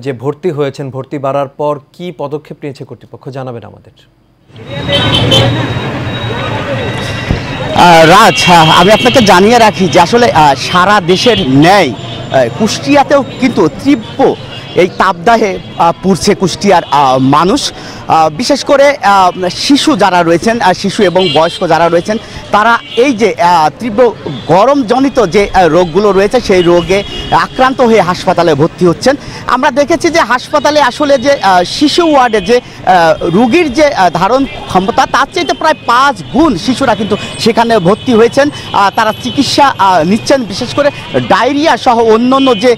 যে ভর্তি হয়েছেন, ভর্তি বাড়ার পর কি পদক্ষেপ নিয়েছে কর্তৃপক্ষ জানাবেন আমাদের। রাজ, আমি আপনাকে জানিয়ে রাখি যে আসলে সারা দেশের ন্যায় কুষ্টিয়াতেও কিন্তু তীব্র এই তাপদাহে পুড়ছে কুষ্টিয়ার মানুষ। বিশেষ করে শিশু যারা রয়েছেন, শিশু এবং বয়স্ক যারা রয়েছেন, তারা এই যে তীব্র গরমজনিত যে রোগগুলো রয়েছে সেই রোগে আক্রান্ত হয়ে হাসপাতালে ভর্তি হচ্ছেন। আমরা দেখেছি যে হাসপাতালে আসলে যে শিশু ওয়ার্ডে যে রোগীর যে ধারণ ক্ষমতা তার চাইতে প্রায় 5 গুণ শিশুরা কিন্তু সেখানে ভর্তি হয়েছেন। তারা চিকিৎসা নিচ্ছেন, বিশেষ করে ডায়রিয়া সহ অন্যান্য যে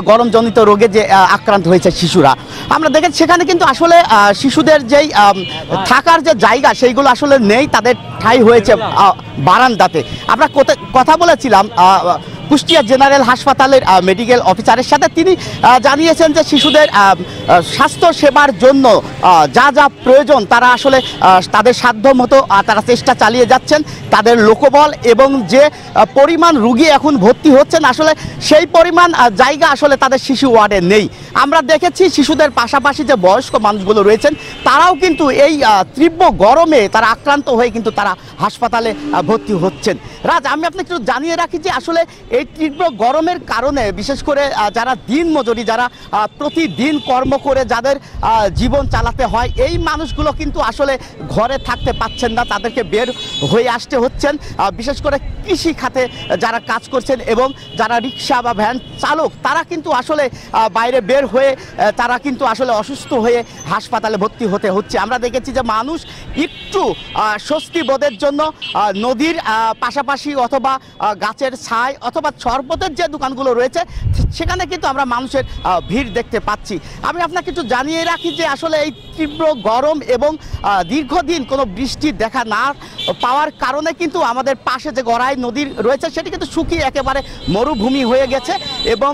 গরমজনিত রোগে যে আক্রান্ত হয়েছে শিশুরা। আমরা দেখেছি সেখানে কিন্তু আসলে শিশুদের যেই থাকার যে জায়গা সেইগুলো আসলে নেই, তাদের ঠাঁই হয়েছে বারান্দাতে। আমরা কথা বলেছিলাম কুষ্টিয়া জেনারেল হাসপাতালের মেডিকেল অফিসারের সাথে। তিনি জানিয়েছেন যে শিশুদের স্বাস্থ্য সেবার জন্য যা যা প্রয়োজন তারা আসলে তাদের সাধ্য মতো তারা চেষ্টা চালিয়ে যাচ্ছেন। তাদের লোকবল এবং যে পরিমাণ রুগী এখন ভর্তি হচ্ছেন আসলে সেই পরিমাণ জায়গা আসলে তাদের শিশু ওয়ার্ডে নেই। আমরা দেখেছি শিশুদের পাশাপাশি যে বয়স্ক মানুষগুলো রয়েছেন তারাও কিন্তু এই তীব্র গরমে তারা আক্রান্ত হয়ে কিন্তু তারা হাসপাতালে ভর্তি হচ্ছেন। রাজ, আমি আপনাকে একটু জানিয়ে রাখি যে আসলে এই তীব্র গরমের কারণে বিশেষ করে যারা দিনমজুরি, যারা প্রতিদিন কর্ম করে যাদের জীবন চালাতে হয়, এই মানুষগুলো কিন্তু আসলে ঘরে থাকতে পাচ্ছেন না, তাদেরকে বের হয়ে আসতে হচ্ছেন। বিশেষ করে কৃষি খাতে যারা কাজ করছেন এবং যারা রিক্সা বা ভ্যান চালক তারা কিন্তু আসলে বাইরে বের হয়ে তারা কিন্তু আসলে অসুস্থ হয়ে হাসপাতালে ভর্তি হতে হচ্ছে। আমরা দেখেছি যে মানুষ একটু স্বস্তি বোধের জন্য নদীর পাশাপাশি অথবা গাছের ছায় অথবা শরবতের যে দোকানগুলো রয়েছে সেখানে কিন্তু আমরা মানুষের ভিড় দেখতে পাচ্ছি। আমি আপনাকে একটু জানিয়ে রাখি যে আসলে এই তীব্র গরম এবং দীর্ঘদিন কোনো বৃষ্টি দেখা না পাওয়ার কারণে কিন্তু আমাদের পাশে যে গড়াই নদী রয়েছে সেটি কিন্তু শুকিয়ে একেবারে মরুভূমি হয়ে গেছে এবং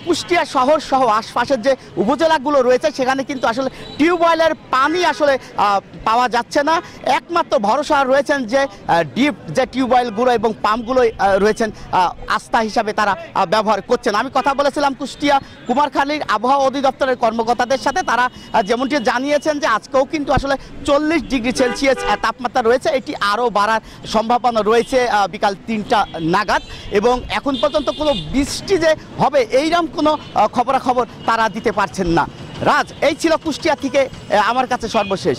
কুষ্টিয়া শহর সহ আশপাশের যে উপজেলাগুলো রয়েছে সেখানে কিন্তু আসলে টিউবওয়েলের পানি আসলে পাওয়া যাচ্ছে না। একমাত্র ভরসা রয়েছেন যে ডিপ যে টিউবওয়েলগুলো এবং পাম্পগুলো রয়েছেন আস্থা হিসাবে তারা ব্যবহার করছেন। আমি কথা বলেছিলাম কুষ্টিয়া কুমারখালীর আবহাওয়া অধিদপ্তরের কর্মকর্তাদের সাথে। তারা যেমনটি জানিয়েছেন যে আজকেও কিন্তু আসলে 40 ডিগ্রি সেলসিয়াস তাপমাত্রা রয়েছে, এটি আরও বাড়ার সম্ভাবনা রয়েছে বিকাল 3টা নাগাদ। এবং এখন পর্যন্ত কোনো বৃষ্টি যে হবে এইরকম কোনো খবরাখবর তারা দিতে পারছেন না। রাজ, এই ছিল কুষ্টিয়া থেকে আমার কাছে সর্বশেষ।